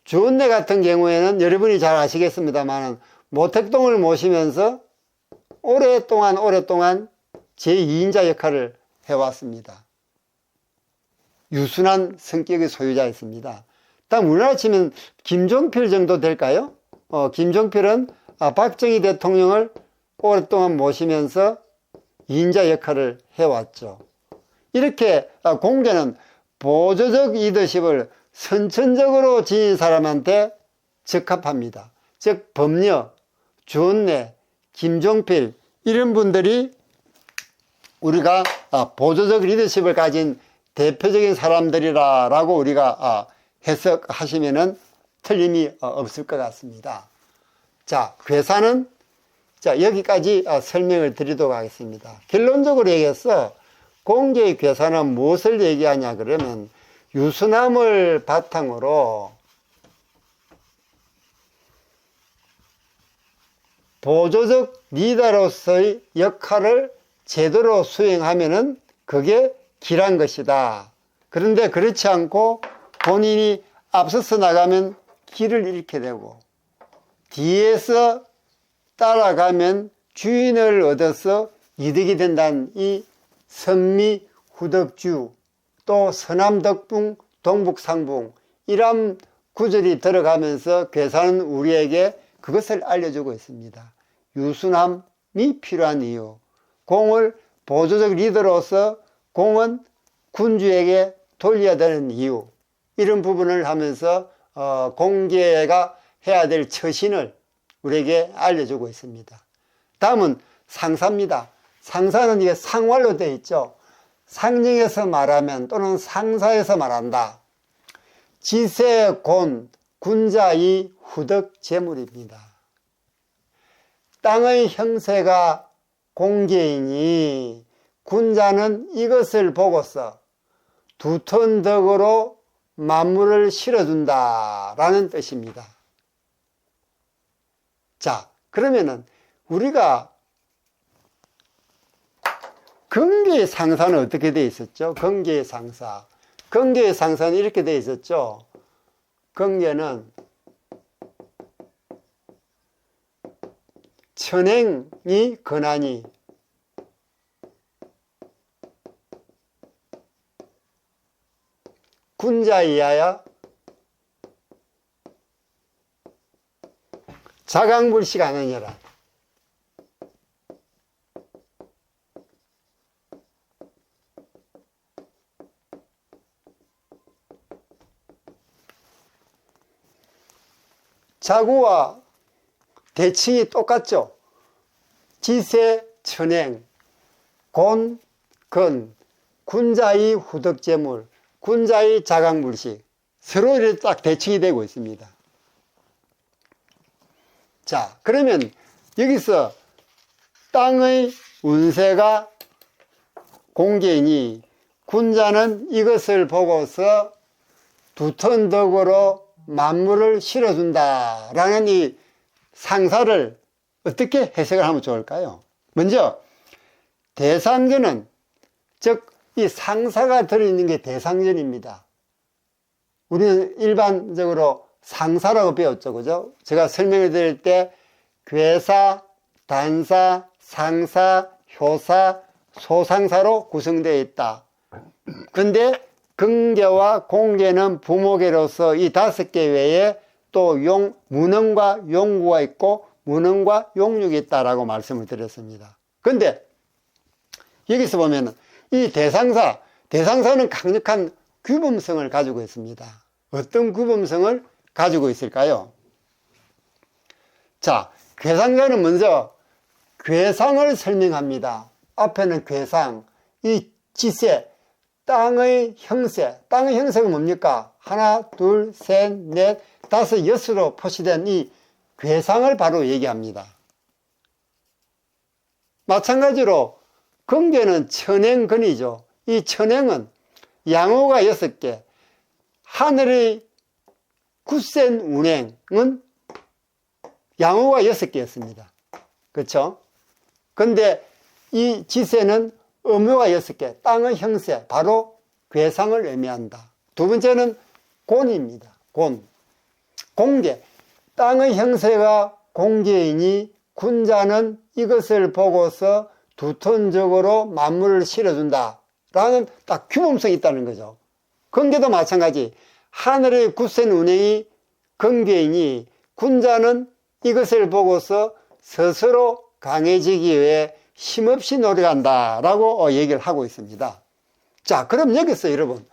주은내 같은 경우에는 여러분이 잘 아시겠습니다만 모택동을 모시면서 오랫동안 제2인자 역할을 해왔습니다. 유순한 성격의 소유자였습니다. 다음 우리나라 치면 김종필 정도 될까요? 김종필은 박정희 대통령을 오랫동안 모시면서 2인자 역할을 해왔죠. 이렇게 공개는 보조적 리더십을 선천적으로 지닌 사람한테 적합합니다. 즉 법녀, 주은내, 김종필 이런 분들이 우리가 보조적 리더십을 가진 대표적인 사람들이라고 우리가 해석하시면은 틀림이 없을 것 같습니다. 자, 괴사는 여기까지 설명을 드리도록 하겠습니다. 결론적으로 얘기해서 공개의 괴사는 무엇을 얘기하냐 그러면 유순함을 바탕으로 보조적 리더로서의 역할을 제대로 수행하면은 그게 길한 것이다. 그런데 그렇지 않고 본인이 앞서서 나가면 길을 잃게 되고 뒤에서 따라가면 주인을 얻어서 이득이 된다는 이 선미후덕주 또 서남덕붕 동북상붕 이런 구절이 들어가면서 괴사는 우리에게 그것을 알려주고 있습니다. 유순함이 필요한 이유, 공을 보조적 리더로서 공은 군주에게 돌려야 되는 이유, 이런 부분을 하면서 공계가 해야 될 처신을 우리에게 알려주고 있습니다. 다음은 상사입니다. 상사는 이게 상활로 되어 있죠. 상령에서 말하면 또는 상사에서 말한다. 지세곤 군자의 후덕 재물입니다. 땅의 형세가 공개이니 군자는 이것을 보고서 두턴덕으로 만물을 실어준다라는 뜻입니다. 자, 그러면은 우리가 경계의 상사는 어떻게 되어 있었죠? 경계의 상사. 경계의 상사는 이렇게 되어 있었죠. 경계는 천행이 근하니 군자이하여 자강불식 아니니라. 자구와 대칭이 똑같죠. 지세, 천행, 곤, 근, 군자의 후덕재물, 군자의 자강불식, 서로 이렇게 딱 대칭이 되고 있습니다. 자, 그러면 여기서 땅의 운세가 공개이니 군자는 이것을 보고서 두턴덕으로 만물을 실어준다라는 이 상사를 어떻게 해석을 하면 좋을까요? 먼저 대상전은, 즉 이 상사가 들어있는 게 대상전입니다. 우리는 일반적으로 상사라고 배웠죠, 그죠? 제가 설명을 드릴 때 괴사, 단사, 상사, 효사, 소상사로 구성되어 있다. 근데 근계와 공계는 부모계로서 이 5개 외에 또 문흥과 용구가 있고 문흥과 용육이 있다라고 말씀을 드렸습니다. 근데 여기서 보면 이 대상사는 강력한 규범성을 가지고 있습니다. 어떤 규범성을 가지고 있을까요? 자, 괴상자는 먼저 괴상을 설명합니다. 앞에는 괴상, 이 지세, 땅의 형세. 땅의 형세가 뭡니까? 하나, 둘, 셋, 넷, 다섯, 여섯으로 표시된 이 괴상을 바로 얘기합니다. 마찬가지로 근계는 천행근이죠. 이 천행은 양호가 6개, 하늘의 굳센 운행은 양호가 6개였습니다. 그렇죠? 근데 이 지세는 음효가 6개, 땅의 형세, 바로 괴상을 의미한다. 두 번째는 곤입니다. 공계, 땅의 형세가 공계이니 군자는 이것을 보고서 두턴적으로 만물을 실어준다 라는 딱 규범성이 있다는 거죠. 근계도 마찬가지, 하늘의 굳센 운행이 근계이니 군자는 이것을 보고서 스스로 강해지기 위해 힘없이 노력한다 라고 얘기를 하고 있습니다. 자, 그럼 여기서 여러분,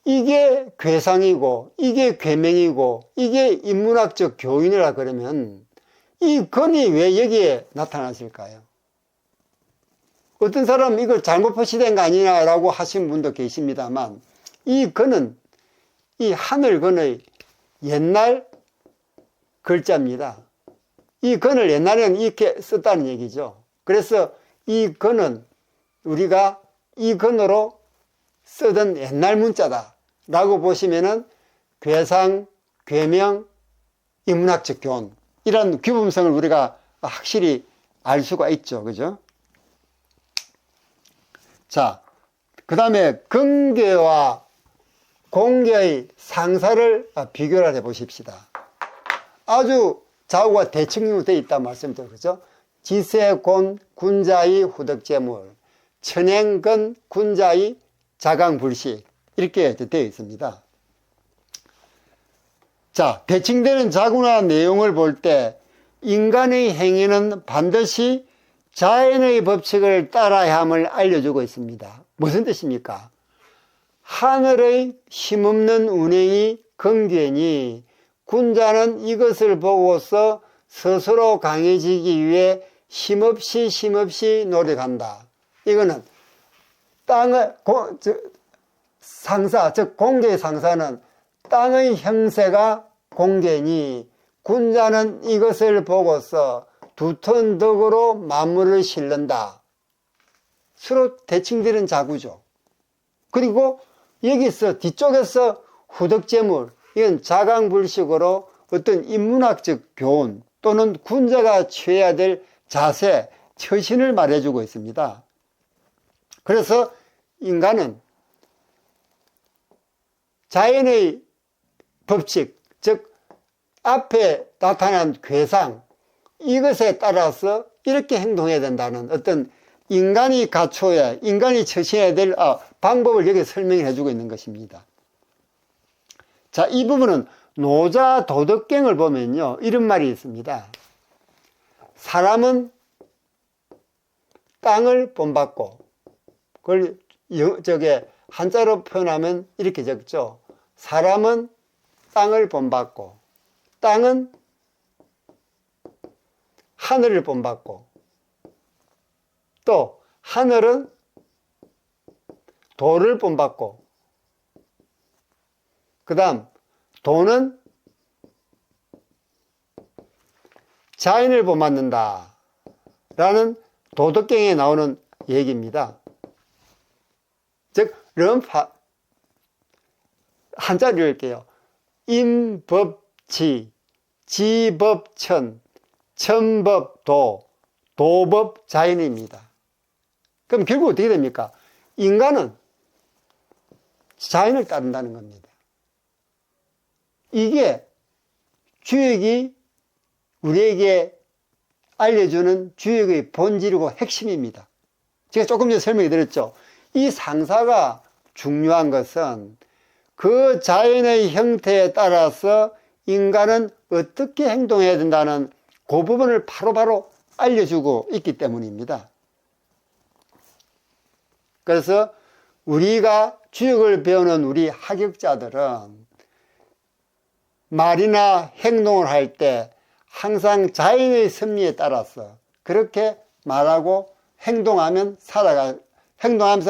이게 괴상이고 이게 괴명이고 이게 인문학적 교인이라 그러면 이 근이 왜 여기에 나타났을까요? 어떤 사람은 이걸 잘못 표시된 거 아니냐라고 하신 분도 계십니다만, 이 근은 이 하늘근의 옛날 글자입니다. 이 근을 옛날에는 이렇게 썼다는 얘기죠. 그래서 이 근은 우리가 이 근으로 쓰던 옛날 문자다 라고 보시면은 괴상, 괴명, 인문학적 교훈, 이런 규범성을 우리가 확실히 알 수가 있죠. 그죠? 자, 그 다음에 근계와 공계의 상사를 비교를 해 보십시다. 아주 좌우가 대칭으로 되어 있다고 말씀드렸죠. 그죠? 지세곤 군자의 후덕재물, 천행근 군자의 자강불식, 이렇게 되어 있습니다. 자, 대칭되는 자구나 내용을 볼 때 인간의 행위는 반드시 자연의 법칙을 따라야 함을 알려주고 있습니다. 무슨 뜻입니까? 하늘의 힘없는 운행이 경계니 군자는 이것을 보고서 스스로 강해지기 위해 힘없이 노력한다. 이거는 땅의 상사, 즉 공계의 상사는 땅의 형세가 공계니 군자는 이것을 보고서 두턴 덕으로 만물을 실른다. 서로 대칭되는 자구죠. 그리고 여기서 뒤쪽에서 후덕재물, 이건 자강불식으로 어떤 인문학적 교훈 또는 군자가 취해야 될 자세, 처신을 말해주고 있습니다. 그래서 인간은 자연의 법칙, 즉 앞에 나타난 괴상, 이것에 따라서 이렇게 행동해야 된다는 어떤 인간이 갖춰야, 인간이 처신해야 될 방법을 여기 설명해 주고 있는 것입니다. 자, 이 부분은 노자 도덕경을 보면요, 이런 말이 있습니다. 사람은 땅을 본받고, 그걸 한자로 표현하면 이렇게 적죠. 사람은 땅을 본받고, 땅은 하늘을 본받고, 또 하늘은 도를 본받고, 그 다음 도는 자연을 본받는다 라는 도덕경에 나오는 얘기입니다. 즉 한자로 읽을게요. 임법지, 지법천, 천법도, 도법자연입니다. 그럼 결국 어떻게 됩니까? 인간은 자연을 따른다는 겁니다. 이게 주역이 우리에게 알려주는 주역의 본질이고 핵심입니다. 제가 조금 전에 설명해 드렸죠. 이 상사가 중요한 것은 그 자연의 형태에 따라서 인간은 어떻게 행동해야 된다는 그 부분을 바로바로 알려주고 있기 때문입니다. 그래서 우리가 주역을 배우는 우리 학역자들은 말이나 행동을 할 때 항상 자연의 섭리에 따라서 그렇게 말하고 행동하면서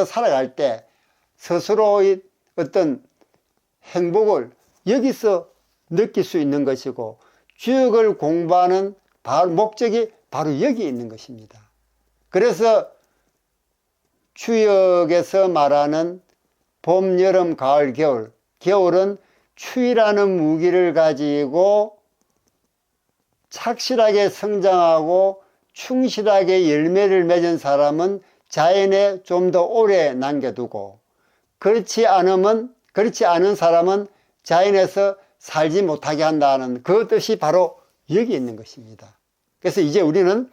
살아갈 때 스스로의 어떤 행복을 여기서 느낄 수 있는 것이고, 주역을 공부하는 목적이 바로 여기에 있는 것입니다. 그래서 주역에서 말하는 봄, 여름, 가을, 겨울, 겨울은 추위라는 무기를 가지고 착실하게 성장하고 충실하게 열매를 맺은 사람은 자연에 좀 더 오래 남겨두고, 그렇지 않은 사람은 자연에서 살지 못하게 한다는 그 뜻이 바로 여기 있는 것입니다. 그래서 이제 우리는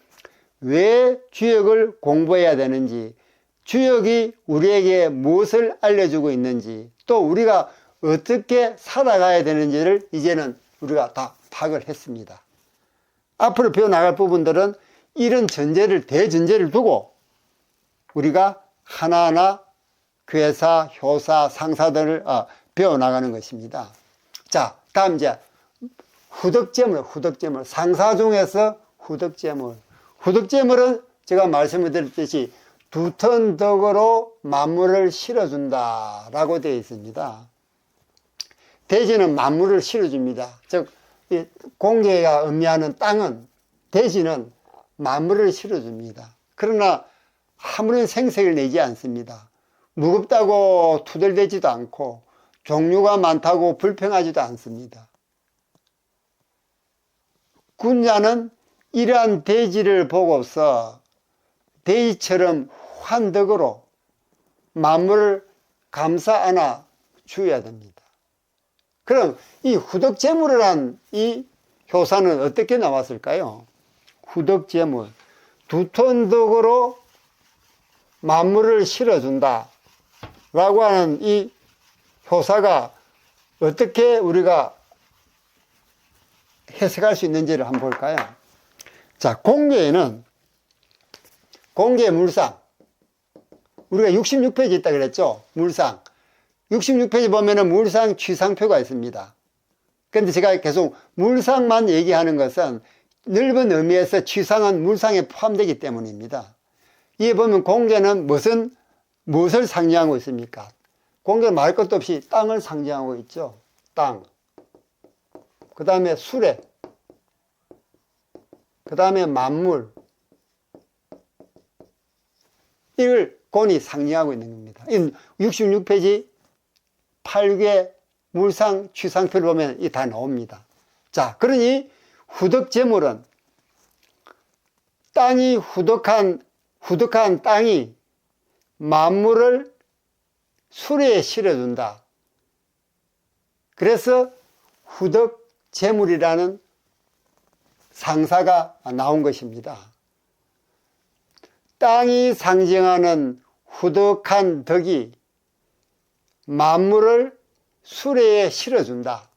왜 주역을 공부해야 되는지, 주역이 우리에게 무엇을 알려주고 있는지, 또 우리가 어떻게 살아가야 되는지를 이제는 우리가 다 파악을 했습니다. 앞으로 배워나갈 부분들은 이런 대전제를 두고 우리가 하나하나 괴사, 효사, 상사들을 배워나가는 것입니다. 자, 다음 이제 후덕재물. 상사 중에서 후덕재물. 후덕재물은 제가 말씀을 드렸듯이 두턴덕으로 만물을 실어준다 라고 되어 있습니다. 대지는 만물을 실어줍니다. 즉 공계가 의미하는 땅은, 대지는 만물을 실어줍니다. 그러나 아무런 생색을 내지 않습니다. 무겁다고 투덜대지도 않고 종류가 많다고 불평하지도 않습니다. 군자는 이러한 대지를 보고서 대지처럼 환덕으로 만물을 감싸 안아 주어야 됩니다. 그럼 이 후덕재물이란 이 효사는 어떻게 나왔을까요? 후덕재물, 두톤덕으로 만물을 실어준다 라고 하는 이 효사가 어떻게 우리가 해석할 수 있는지를 한번 볼까요? 자, 공계에는 공계물상, 우리가 66페이지 있다 그랬죠? 물상. 66페이지 보면은 물상 취상표가 있습니다. 그런데 제가 계속 물상만 얘기하는 것은 넓은 의미에서 취상은 물상에 포함되기 때문입니다. 이에 보면 공계는 무엇을 상징하고 있습니까? 공계는 말 것도 없이 땅을 상징하고 있죠. 땅. 그 다음에 수레. 그 다음에 만물. 이걸 곤이 상징하고 있는 겁니다. 66페이지 8개 물상 취상표를 보면 이 다 나옵니다. 자, 그러니 후덕재물은 땅이 후덕한 땅이 만물을 수레에 실어준다. 그래서 후덕재물이라는 상사가 나온 것입니다. 땅이 상징하는 후덕한 덕이 만물을 수레에 실어준다.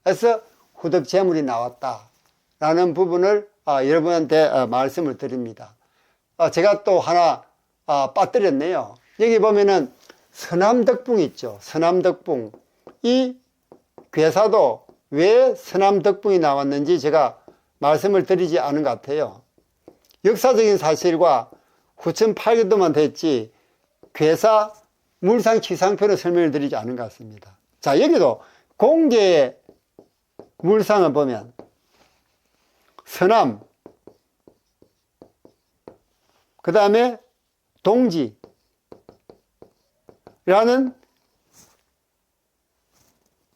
그래서 후덕재물이 나왔다라는 부분을 여러분한테 말씀을 드립니다. 제가 또 하나 빠뜨렸네요. 여기 보면은 서남덕붕 있죠. 서남덕붕. 이 괴사도 왜 서남덕붕이 나왔는지 제가 말씀을 드리지 않은 것 같아요. 역사적인 사실과 후천 8개도만 됐지 괴사 물상 취상표로 설명을 드리지 않은 것 같습니다. 자, 여기도 공계의 물상을 보면 서남, 그 다음에 동지라는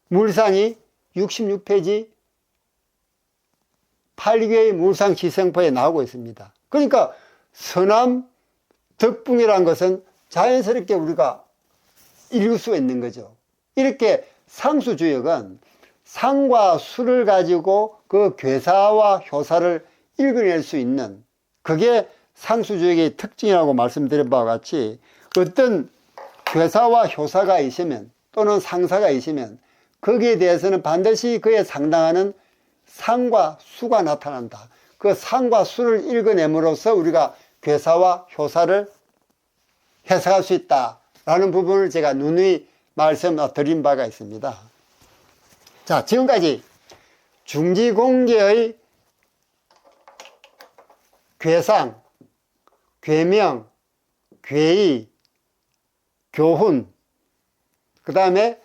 물상이 66페이지 8개의 물상 취상표에 나오고 있습니다. 그러니까 서남 덕붕이라는 것은 자연스럽게 우리가 읽을 수 있는 거죠. 이렇게 상수주역은 상과 수를 가지고 그 괴사와 효사를 읽어낼 수 있는, 그게 상수주역의 특징이라고 말씀드린 바와 같이 어떤 괴사와 효사가 있으면 또는 상사가 있으면 거기에 대해서는 반드시 그에 상당하는 상과 수가 나타난다. 그 상과 수를 읽어냄으로써 우리가 괴사와 효사를 해석할 수 있다라는 부분을 제가 누누이 말씀드린 바가 있습니다. 자, 지금까지 중지공계의 괴상, 괴명, 괴의, 교훈, 그 다음에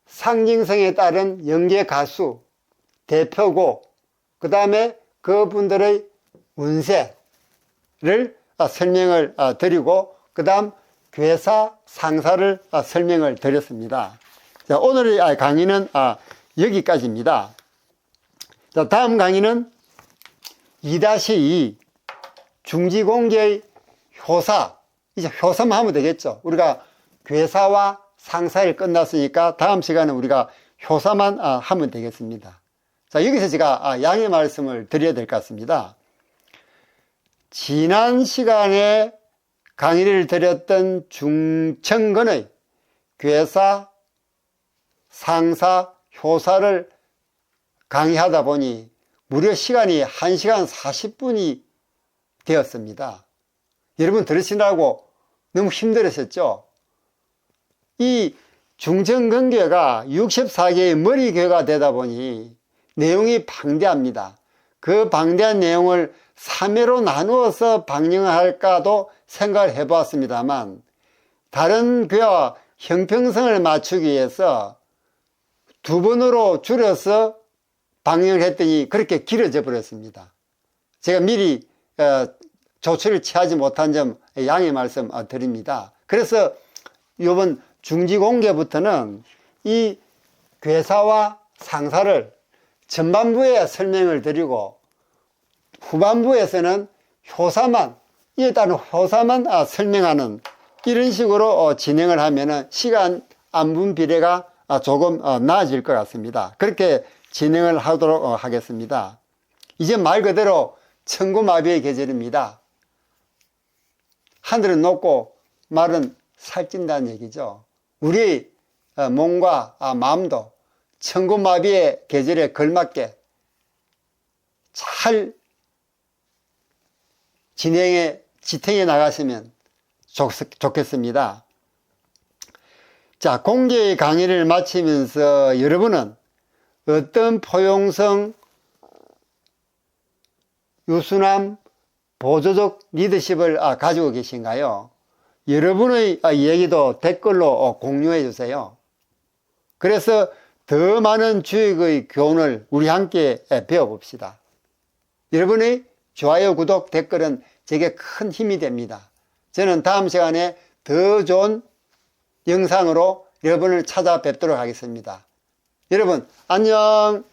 상징성에 따른 연계가수, 대표고, 그 다음에 그분들의 운세를 설명을 드리고, 그 다음 괴사, 상사를 설명을 드렸습니다. 자, 오늘의 강의는 여기까지입니다. 자, 다음 강의는 2-2 중지공계의 효사. 이제 효사만 하면 되겠죠. 우리가 괴사와 상사일 끝났으니까 다음 시간에 우리가 효사만 하면 되겠습니다. 자, 여기서 제가 양해 말씀을 드려야 될 것 같습니다. 지난 시간에 강의를 드렸던 중천근의 괴사, 상사, 효사를 강의하다 보니 무려 시간이 1시간 40분이 되었습니다. 여러분 들으시느라고 너무 힘들으셨죠? 이 중천근괴가 64개의 머리괴가 되다 보니 내용이 방대합니다. 그 방대한 내용을 3회로 나누어서 방영할까도 생각을 해보았습니다만 다른 괴와 형평성을 맞추기 위해서 2번으로 줄여서 방영을 했더니 그렇게 길어져 버렸습니다. 제가 미리 조치를 취하지 못한 점 양해 말씀 드립니다. 그래서 이번 중지공계부터는 이 괴사와 상사를 전반부에 설명을 드리고 후반부에서는 효사만, 이에 따른 효사만 설명하는 이런 식으로 진행을 하면 시간 안분 비례가 조금 나아질 것 같습니다. 그렇게 진행을 하도록 하겠습니다. 이제 말 그대로 천고마비의 계절입니다. 하늘은 높고 말은 살찐다는 얘기죠. 우리 몸과 마음도 천고마비의 계절에 걸맞게 잘 지탱해 나가시면 좋겠습니다. 자, 공개 강의를 마치면서 여러분은 어떤 포용성, 유순함, 보조적 리더십을 가지고 계신가요? 여러분의 얘기도 댓글로 공유해 주세요. 그래서 더 많은 주익의 교훈을 우리 함께 배워봅시다. 여러분의 좋아요, 구독, 댓글은 제게 큰 힘이 됩니다. 저는 다음 시간에 더 좋은 영상으로 여러분을 찾아뵙도록 하겠습니다. 여러분 안녕.